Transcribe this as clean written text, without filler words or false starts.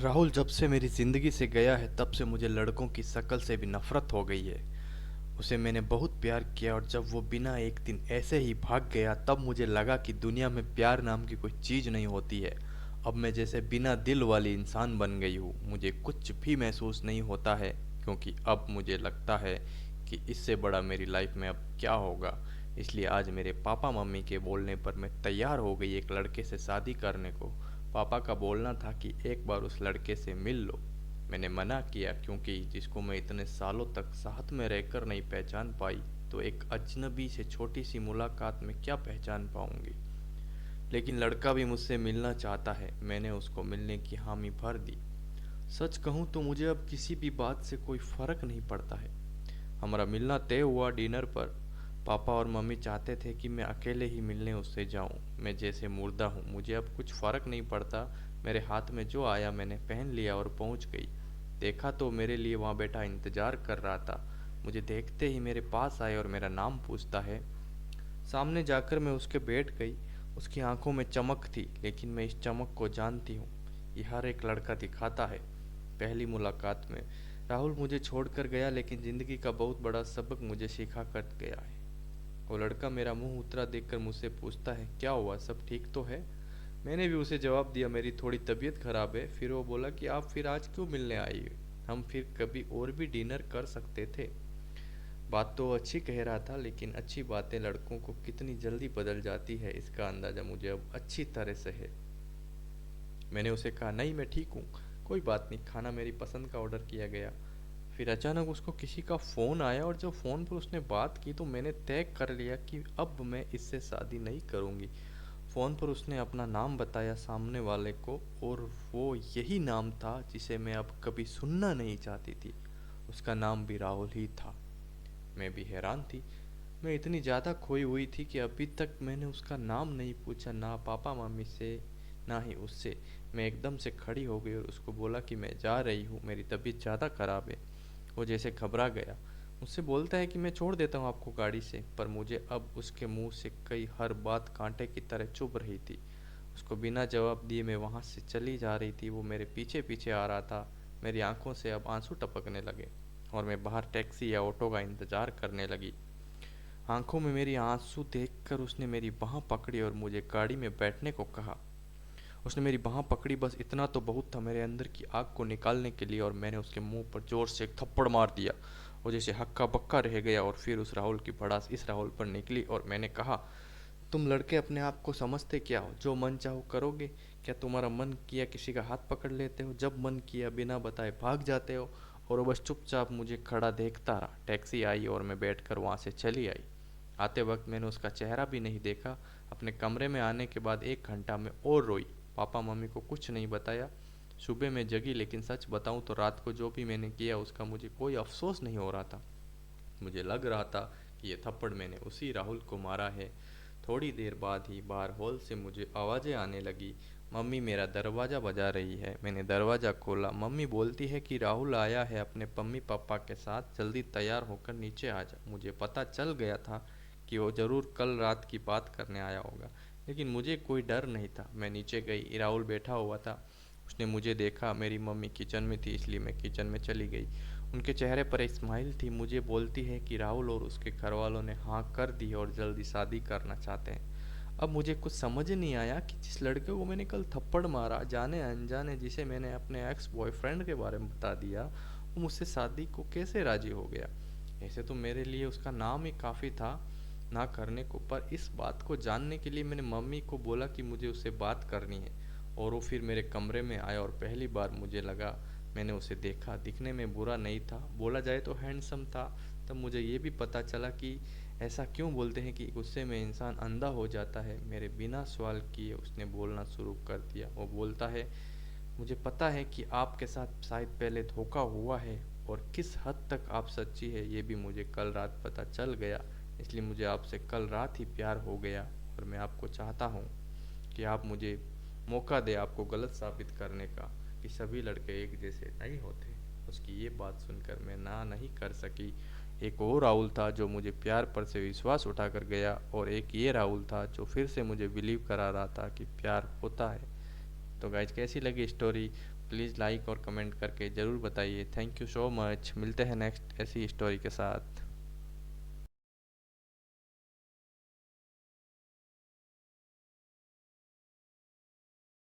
राहुल जब से मेरी ज़िंदगी से गया है तब से मुझे लड़कों की शक्ल से भी नफ़रत हो गई है। उसे मैंने बहुत प्यार किया और जब वो बिना एक दिन ऐसे ही भाग गया तब मुझे लगा कि दुनिया में प्यार नाम की कोई चीज़ नहीं होती है। अब मैं जैसे बिना दिल वाली इंसान बन गई हूँ। मुझे कुछ भी महसूस नहीं होता है क्योंकि अब मुझे लगता है कि इससे बड़ा मेरी लाइफ में अब क्या होगा। इसलिए आज मेरे पापा मम्मी के बोलने पर मैं तैयार हो गई एक लड़के से शादी करने को। पापा का बोलना था कि एक बार उस लड़के से मिल लो। मैंने मना किया क्योंकि जिसको मैं इतने सालों तक साथ में रहकर नहीं पहचान पाई तो एक अजनबी से छोटी सी मुलाकात में क्या पहचान पाऊंगी। लेकिन लड़का भी मुझसे मिलना चाहता है। मैंने उसको मिलने की हामी भर दी। सच कहूँ तो मुझे अब किसी भी बात से कोई फर्क नहीं पड़ता है। हमारा मिलना तय हुआ डिनर पर। पापा और मम्मी चाहते थे कि मैं अकेले ही मिलने उससे जाऊं। मैं जैसे मुर्दा हूँ, मुझे अब कुछ फर्क नहीं पड़ता। मेरे हाथ में जो आया मैंने पहन लिया और पहुंच गई। देखा तो मेरे लिए वहाँ बैठा इंतजार कर रहा था। मुझे देखते ही मेरे पास आए और मेरा नाम पूछता है। सामने जाकर मैं उसके बैठ गई। उसकी आंखों में चमक थी, लेकिन मैं इस चमक को जानती हूँ। ये हर एक लड़का दिखाता है पहली मुलाकात में। राहुल मुझे छोड़कर गया, लेकिन जिंदगी का बहुत बड़ा सबक मुझे सिखा कर गया है। वो लड़का मेरा मुंह उतरा देखकर मुझसे पूछता है, क्या हुआ, सब ठीक तो है? मैंने भी उसे जवाब दिया, मेरी थोड़ी तबीयत खराब है। फिर वो बोला कि आप फिर आज क्यों मिलने आई? हम फिर कभी और भी डिनर कर सकते थे। बात तो अच्छी कह रहा था, लेकिन अच्छी बातें लड़कों को कितनी जल्दी बदल जाती है इसका अंदाज़ा मुझे अब अच्छी तरह से है। मैंने उसे कहा, नहीं मैं ठीक हूँ, कोई बात नहीं, खाना मेरी पसंद का ऑर्डर किया गया। फिर अचानक उसको किसी का फ़ोन आया और जब फ़ोन पर उसने बात की तो मैंने तय कर लिया कि अब मैं इससे शादी नहीं करूँगी। फ़ोन पर उसने अपना नाम बताया सामने वाले को, और वो यही नाम था जिसे मैं अब कभी सुनना नहीं चाहती थी। उसका नाम भी राहुल ही था। मैं भी हैरान थी। मैं इतनी ज़्यादा खोई हुई थी कि अभी तक मैंने उसका नाम नहीं पूछा, ना पापा मम्मी से ना ही उससे। मैं एकदम से खड़ी हो गई और उसको बोला कि मैं जा रही हूँ, मेरी तबीयत ज़्यादा ख़राब है। वो जैसे घबरा गया। मुझसे बोलता है कि मैं छोड़ देता हूँ आपको गाड़ी से, पर मुझे अब उसके मुंह से कई हर बात कांटे की तरह चुभ रही थी। उसको बिना जवाब दिए मैं वहाँ से चली जा रही थी। वो मेरे पीछे पीछे आ रहा था। मेरी आंखों से अब आंसू टपकने लगे और मैं बाहर टैक्सी या ऑटो का इंतज़ार करने लगी। आंखों में मेरी आंसू देखकर उसने मेरी बाँह पकड़ी और मुझे गाड़ी में बैठने को कहा। उसने मेरी बाँह पकड़ी, बस इतना तो बहुत था मेरे अंदर की आग को निकालने के लिए, और मैंने उसके मुंह पर जोर से एक थप्पड़ मार दिया। वो जैसे हक्का बक्का रह गया और फिर उस राहुल की भड़ास इस राहुल पर निकली और मैंने कहा, तुम लड़के अपने आप को समझते क्या हो? जो मन चाहो करोगे? क्या तुम्हारा मन किया किसी का हाथ पकड़ लेते हो? जब मन किया बिना बताए भाग जाते हो? और वो बस चुपचाप मुझे खड़ा देखता रहा। टैक्सी आई और मैं बैठकर वहाँ से चली आई। आते वक्त मैंने उसका चेहरा भी नहीं देखा। अपने कमरे में आने के बाद 1 घंटा में और रोई। पापा मम्मी को कुछ नहीं बताया। सुबह मैं जगी, लेकिन सच बताऊं तो रात को जो भी मैंने किया उसका मुझे कोई अफसोस नहीं हो रहा था। मुझे लग रहा था कि ये थप्पड़ मैंने उसी राहुल को मारा है। थोड़ी देर बाद ही बाहर हॉल से मुझे आवाज़ें आने लगी। मम्मी मेरा दरवाज़ा बजा रही है। मैंने दरवाज़ा खोला। मम्मी बोलती है कि राहुल आया है अपने मम्मी पापा के साथ, जल्दी तैयार होकर नीचे आ जा। मुझे पता चल गया था कि वो ज़रूर कल रात की बात करने आया होगा, लेकिन मुझे कोई डर नहीं था। मैं नीचे गई। राहुल बैठा हुआ था। उसने मुझे देखा। मेरी मम्मी किचन में थी, इसलिए मैं किचन में चली गई। उनके चेहरे पर एक स्माइल थी। मुझे बोलती है कि राहुल और उसके घर वालों ने हाँ कर दी और जल्दी शादी करना चाहते हैं। अब मुझे कुछ समझ नहीं आया कि जिस लड़के को मैंने कल थप्पड़ मारा, जाने अनजाने जिसे मैंने अपने एक्स बॉयफ्रेंड के बारे में बता दिया, वो मुझसे शादी को कैसे राजी हो गया। ऐसे तो मेरे लिए उसका नाम ही काफ़ी था ना करने को, पर इस बात को जानने के लिए मैंने मम्मी को बोला कि मुझे उससे बात करनी है। और वो फिर मेरे कमरे में आया और पहली बार मुझे लगा, मैंने उसे देखा। दिखने में बुरा नहीं था, बोला जाए तो हैंडसम था। तब मुझे ये भी पता चला कि ऐसा क्यों बोलते हैं कि गुस्से में इंसान अंधा हो जाता है। मेरे बिना सवाल किए उसने बोलना शुरू कर दिया। वो बोलता है, मुझे पता है कि आपके साथ शायद पहले धोखा हुआ है, और किस हद तक आप सच्ची है ये भी मुझे कल रात पता चल गया। इसलिए मुझे आपसे कल रात ही प्यार हो गया, और मैं आपको चाहता हूँ कि आप मुझे मौका दें आपको गलत साबित करने का, कि सभी लड़के एक जैसे नहीं होते। उसकी ये बात सुनकर मैं ना नहीं कर सकी। एक और राहुल था जो मुझे प्यार पर से विश्वास उठाकर गया, और एक ये राहुल था जो फिर से मुझे बिलीव करा रहा था कि प्यार होता है। तो गाइज कैसी लगी स्टोरी, प्लीज़ लाइक और कमेंट करके ज़रूर बताइए। थैंक यू सो मच, मिलते हैं नेक्स्ट ऐसी स्टोरी के साथ।